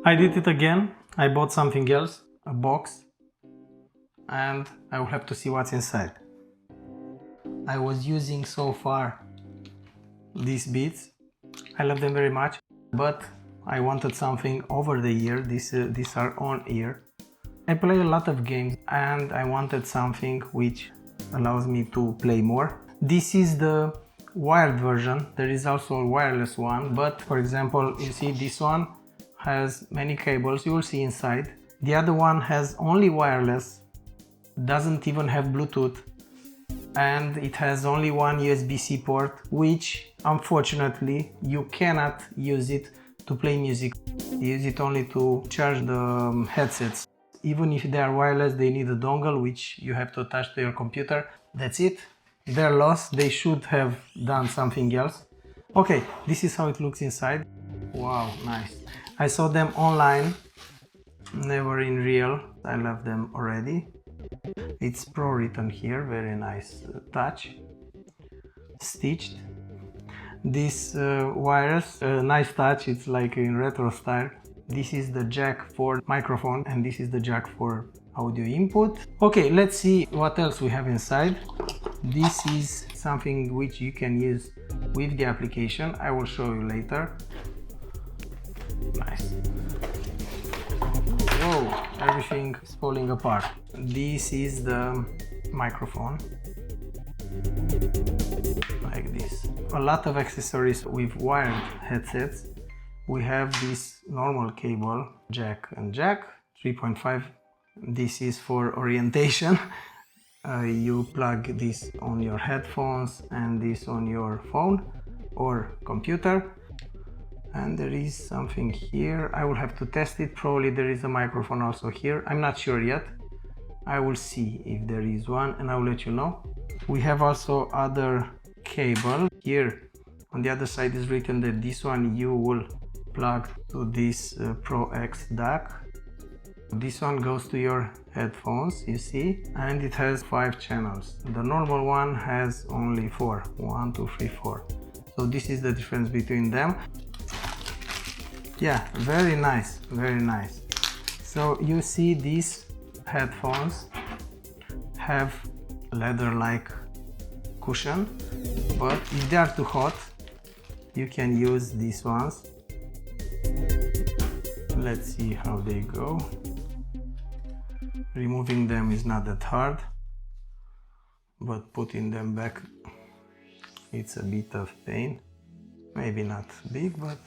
I did it again. I bought something else, a box, and I will have to see what's inside. I was using so far these beats. I love them very much, but I wanted something over the ear. These are on ear. I play a lot of games and I wanted something which allows me to play more. This is the wired version. There is also a wireless one, but for example, you see this one has many cables, you will see inside. The other one has only wireless, doesn't even have Bluetooth, and it has only one USB-C port, which unfortunately you cannot use it to play music. You use it only to charge the headsets. Even if they are wireless, they need a dongle which you have to attach to your computer. That's it. They're lost. They should have done something else. Okay, this is how it looks inside. Wow, nice. I saw them online, never in real. I love them already. It's Pro written here, very nice touch. Stitched. This wires, nice touch, it's like in retro style. This is the jack for microphone and this is the jack for audio input. Okay, let's see what else we have inside. This is something which you can use with the application. I will show you later. Nice. Whoa, everything is falling apart. This is the microphone. Like this. A lot of accessories with wired headsets. We have this normal cable, jack and jack, 3.5. This is for orientation. You plug this on your headphones and this on your phone or computer. And there is something here. I will have to test it. Probably there is a microphone also here. I'm not sure yet. I will see if there is one and I will let you know. We have also other cable. Here on the other side is written that this one you will plug to this Pro X DAC. This one goes to your headphones, you see, and it has 5 channels. The normal one has only 4. 1, 2, 3, 4. So this is the difference between them. Yeah, very nice, very nice. So you see these headphones have leather-like cushion, but if they are too hot, you can use these ones. Let's see how they go. Removing them is not that hard, but putting them back, it's a bit of pain. Maybe not big, but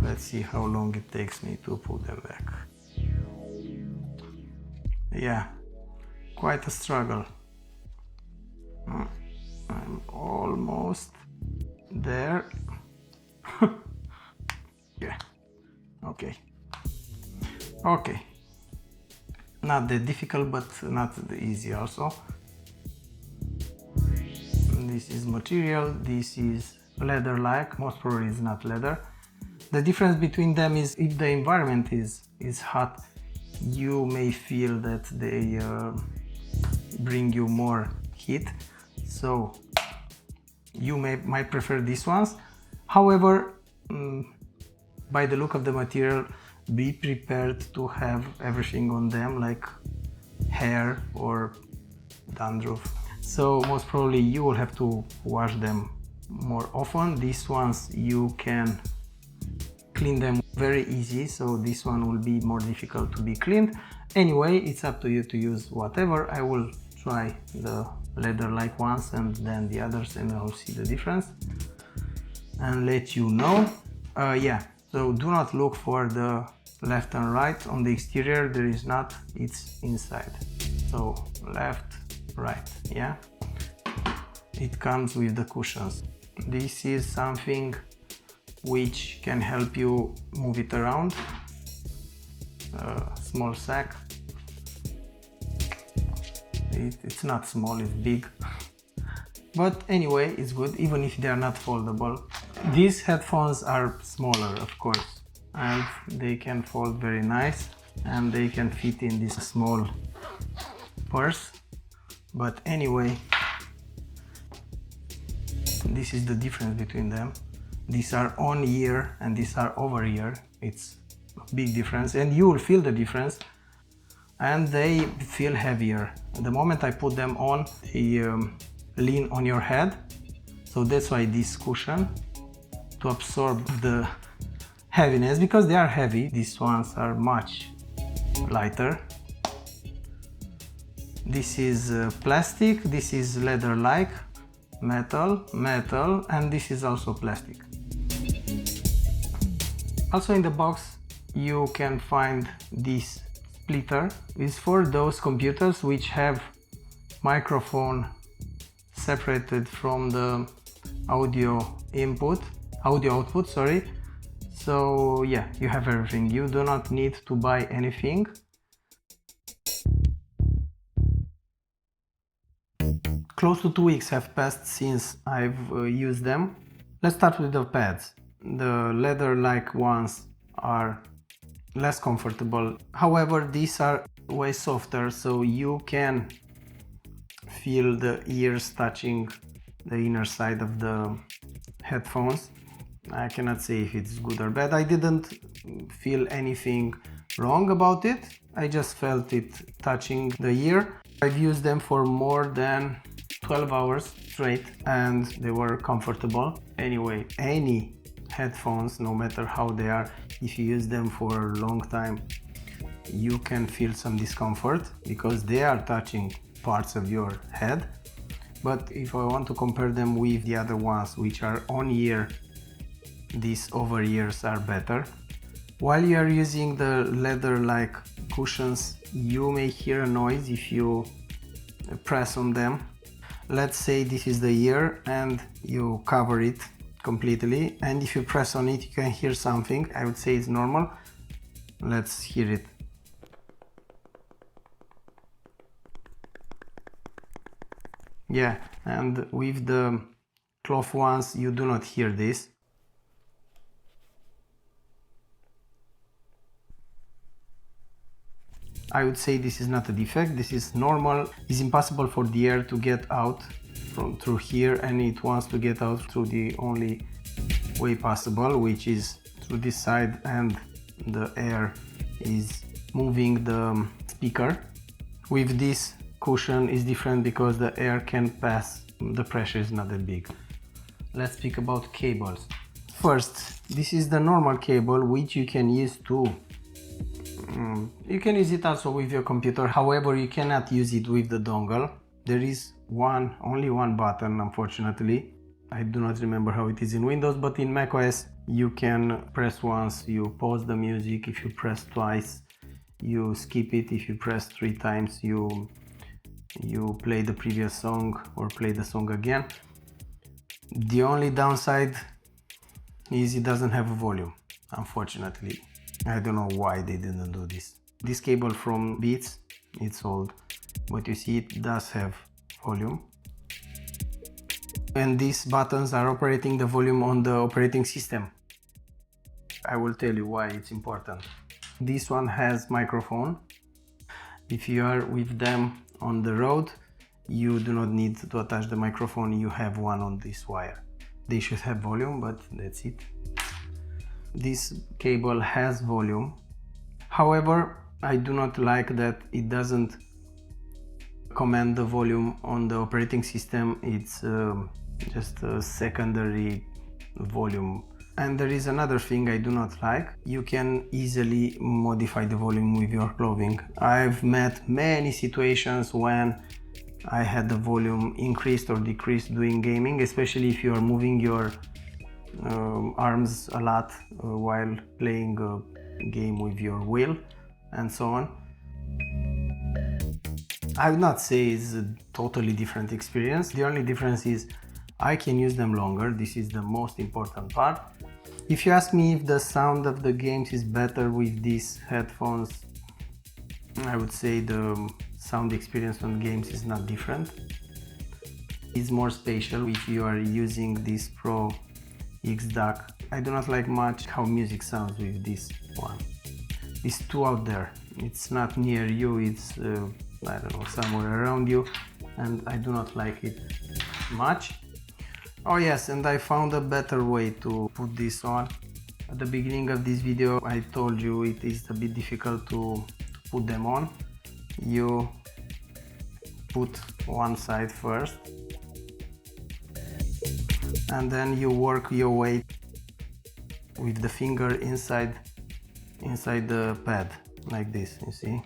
let's see how long it takes me to put them back. Yeah, quite a struggle. I'm almost there. Yeah, okay. Okay. Not that difficult, but not easy also. This is material, this is leather-like, most probably is not leather. The difference between them is if the environment is hot, you may feel that they bring you more heat, so you might prefer these ones. However, by the look of the material, be prepared to have everything on them, like hair or dandruff. So most probably you will have to wash them more often. These ones you can clean them very easy, so this one will be more difficult to be cleaned. Anyway, it's up to you to use whatever. I will try the leather-like ones and then the others, and I'll see the difference and let you know. Yeah, so do not look for the left and right. On the exterior there is not, it's inside. So left, right, yeah. It comes with the cushions. This is something which can help you move it around. Small sack. It's not small, it's big. But anyway, it's good, even if they are not foldable. These headphones are smaller, of course, and they can fold very nice, and they can fit in this small purse. But anyway, this is the difference between them. These are on ear and these are over ear. It's a big difference, and you will feel the difference, and they feel heavier. The moment I put them on, they lean on your head, so that's why this cushion, to absorb the heaviness, because they are heavy. These ones are much lighter. This is plastic, this is leather-like, metal, and this is also plastic. Also in the box you can find this splitter. It's for those computers which have microphone separated from the audio output, sorry. So yeah, you have everything. You do not need to buy anything. Close to 2 weeks have passed since I've used them. Let's start with the pads. The leather-like ones are less comfortable. However, these are way softer, so you can feel the ears touching the inner side of the headphones. I cannot say if it's good or bad. I didn't feel anything wrong about it. I just felt it touching the ear. I've used them for more than 12 hours straight and they were comfortable. Anyway, any headphones, no matter how they are, if you use them for a long time, you can feel some discomfort because they are touching parts of your head. But if I want to compare them with the other ones which are on ear, these over ears are better. While you are using the leather-like cushions, you may hear a noise if you press on them. Let's say this is the ear and you cover it completely, and if you press on it you can hear something. I would say it's normal. Let's hear it. Yeah, and with the cloth ones you do not hear this. I would say this is not a defect, this is normal. It's impossible for the air to get out through here, and it wants to get out through the only way possible, which is through this side, and the air is moving the speaker. With this cushion is different because the air can pass, the pressure is not that big. Let's speak about cables. First, this is the normal cable which you can use to you can use it also with your computer. However, you cannot use it with the dongle. There is only one button, unfortunately. I do not remember how it is in Windows, but in macOS you can press once, you pause the music. If you press twice, you skip it. If you press 3 times, you play the previous song or play the song again. The only downside is it doesn't have a volume, unfortunately. I don't know why they didn't do this. This cable from Beats, it's old, but you see it does have volume. And these buttons are operating the volume on the operating system. I will tell you why it's important. This one has microphone. If you are with them on the road, you do not need to attach the microphone, you have one on this wire. They should have volume, but that's it. This cable has volume. However, I do not like that it doesn't command the volume on the operating system. It's just a secondary volume. And there is another thing I do not like. You can easily modify the volume with your clothing. I've met many situations when I had the volume increased or decreased doing gaming, especially if you are moving your arms a lot while playing a game with your wheel and so on. I would not say it's a totally different experience. The only difference is I can use them longer. This is the most important part. If you ask me if the sound of the games is better with these headphones, I would say the sound experience on games is not different. It's more spatial if you are using this Pro X dock. I do not like much how music sounds with this one. It's too out there. It's not near you, it's I don't know, somewhere around you, and I do not like it much. Oh yes, and I found a better way to put this on. At the beginning of this video I told you it is a bit difficult to put them on. You put one side first and then you work your way with the finger inside the pad like this, you see,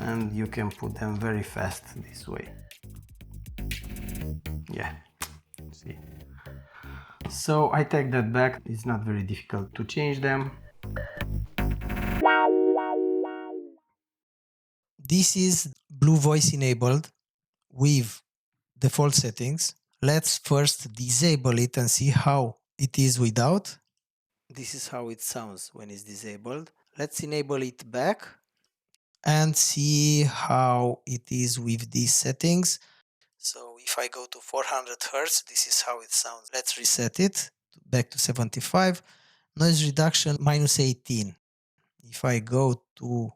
and you can put them very fast this way. Yeah, see. So I take that back, it's not very difficult to change them. This is Blue Voice enabled with default settings. Let's first disable it and see how it is without. This is how it sounds when it's disabled. Let's enable it back and see how it is with these settings. So if I go to 400 Hz, this is how it sounds. Let's reset it back to 75. Noise reduction -18. If I go to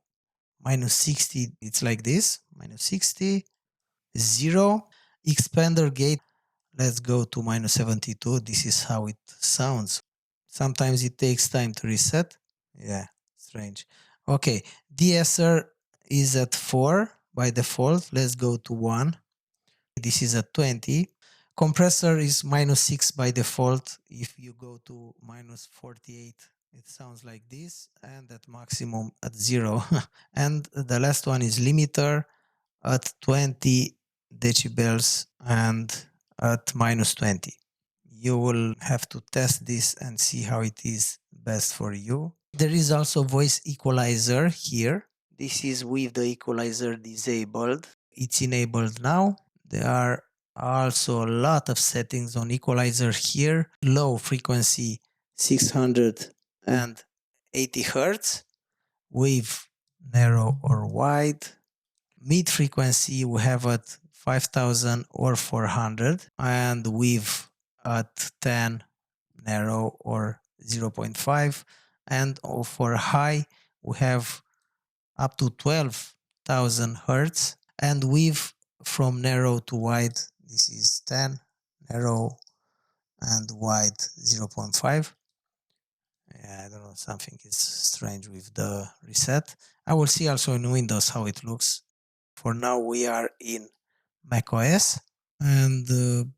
-60, it's like this, -60, 0. Expander gate, let's go to -72. This is how it sounds. Sometimes it takes time to reset. Yeah, strange. Okay, de-esser is at 4 by default. Let's go to 1. This is at 20. Compressor is -6 by default. If you go to -48, it sounds like this, and at maximum at 0. And the last one is limiter at 20 decibels and at -20. You will have to test this and see how it is best for you. There is also voice equalizer here. This is with the equalizer disabled. It's enabled now. There are also a lot of settings on equalizer here. Low frequency 680 Hz with narrow or wide. Mid frequency we have at 5000 or 400, and width at 10, narrow or 0.5, and for high we have up to 12,000 Hertz, and width from narrow to wide, this is 10, narrow and wide 0.5. Yeah, I don't know, something is strange with the reset. I will see also in Windows how it looks. For now we are in macOS, and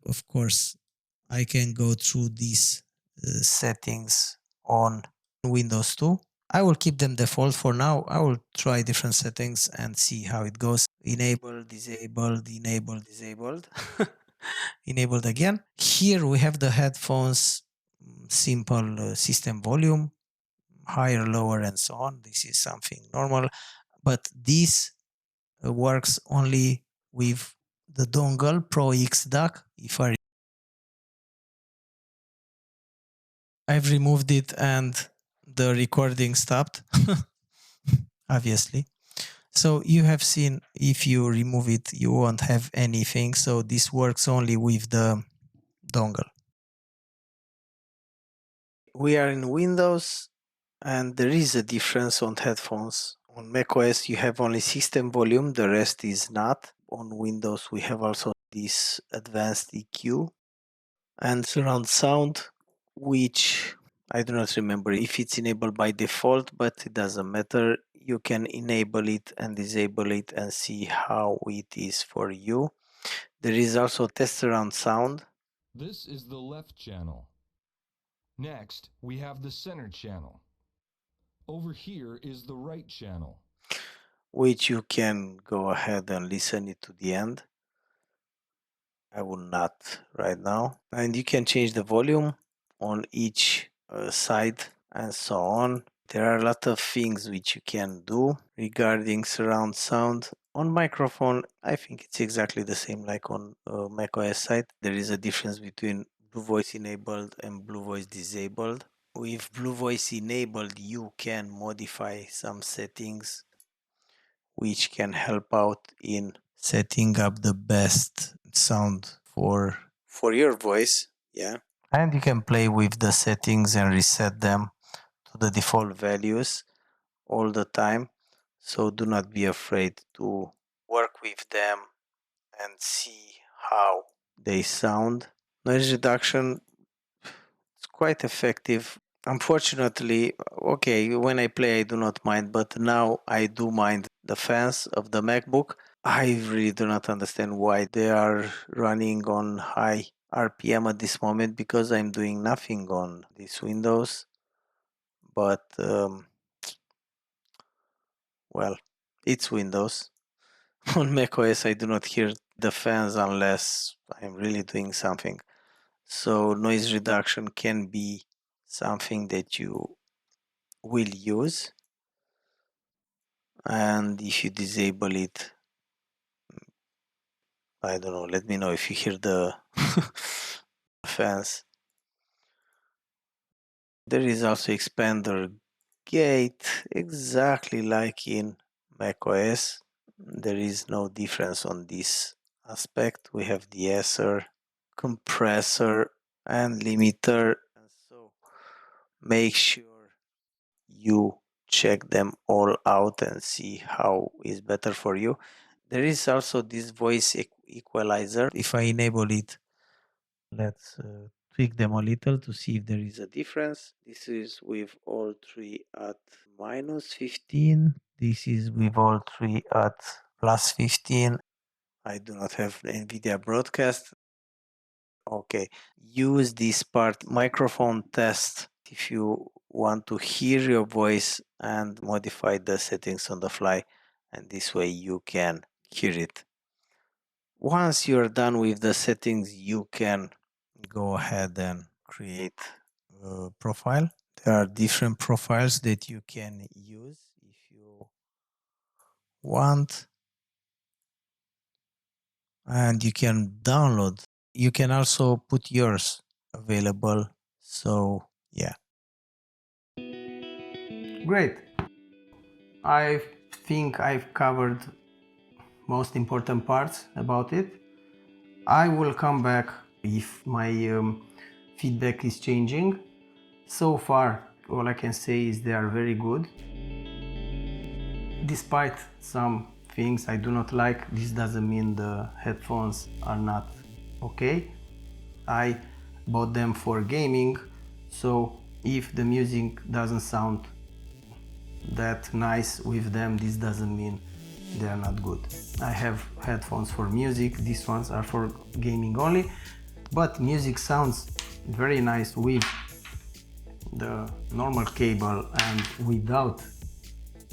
of course I can go through these settings on Windows too. I will keep them default for now. I will try different settings and see how it goes. Enable, disabled, enable, disabled. Enabled again. Here we have the headphones, simple system volume, higher, lower, and so on. This is something normal, but this works only with the dongle Pro X dock. If I've removed it and the recording stopped, obviously. So you have seen, if you remove it, you won't have anything. So this works only with the dongle. We are in Windows, and there is a difference on headphones. On macOS you have only system volume, the rest is not. On Windows we have also this advanced EQ and surround sound, which I do not remember if it's enabled by default, but it doesn't matter. You can enable it and disable it and see how it is for you. There is also test surround sound. This is the left channel. Next, we have the center channel. Over here is the right channel, which you can go ahead and listen it to the end. I will not right now. And you can change the volume on each side and so on. There are a lot of things which you can do regarding surround sound. On microphone, I think it's exactly the same like on macOS side. There is a difference between Blue Voice enabled and Blue Voice disabled. With Blue Voice enabled, you can modify some settings which can help out in setting up the best sound for your voice. Yeah, and you can play with the settings and reset them to the default values all the time, so do not be afraid to work with them and see how they sound. Noise reduction is quite effective. Unfortunately, okay, when I play I do not mind, but now I do mind the fans of the MacBook. I really do not understand why they are running on high RPM at this moment, because I'm doing nothing on this Windows. But well, it's Windows. On macOS I do not hear the fans unless I'm really doing something. So noise reduction can be something that you will use, and if you disable it, I don't know, let me know if you hear the fans. There is also expander gate, exactly like in macOS. There is no difference on this aspect. We have de-esser, compressor, and limiter. So make sure you check them all out and see how is better for you. There is also this voice equalizer. If I enable it, let's tweak them a little to see if there is a difference. This is with all three at -15. This is with all three at +15. I do not have the NVIDIA broadcast. Okay, use this part microphone test if you want to hear your voice and modify the settings on the fly, and this way you can hear it. Once you're done with the settings, you can go ahead and create a profile. There are different profiles that you can use if you want, and you can download. You can also put yours available. So yeah. Great. I think I've covered most important parts about it. I will come back if my feedback is changing. So far, all I can say is they are very good. Despite some things I do not like, this doesn't mean the headphones are not okay. I bought them for gaming, so if the music doesn't sound that nice with them, this doesn't mean they are not good. I have headphones for music, these ones are for gaming only, but music sounds very nice with the normal cable and without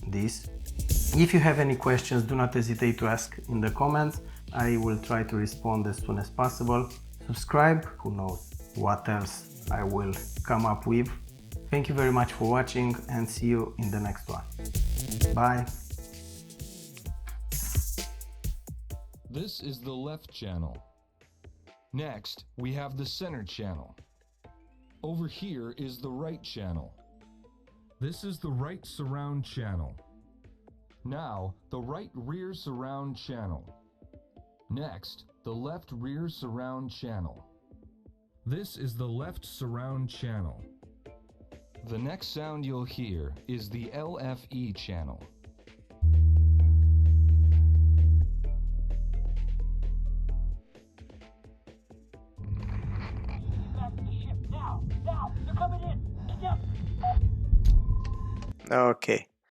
this. If you have any questions, do not hesitate to ask in the comments. I will try to respond as soon as possible. Subscribe, who knows what else I will come up with. Thank you very much for watching and see you in the next one. Bye. This is the left channel. Next, we have the center channel. Over here is the right channel. This is the right surround channel. Now, the right rear surround channel. Next, the left rear surround channel. This is the left surround channel. The next sound you'll hear is the LFE channel. Okay.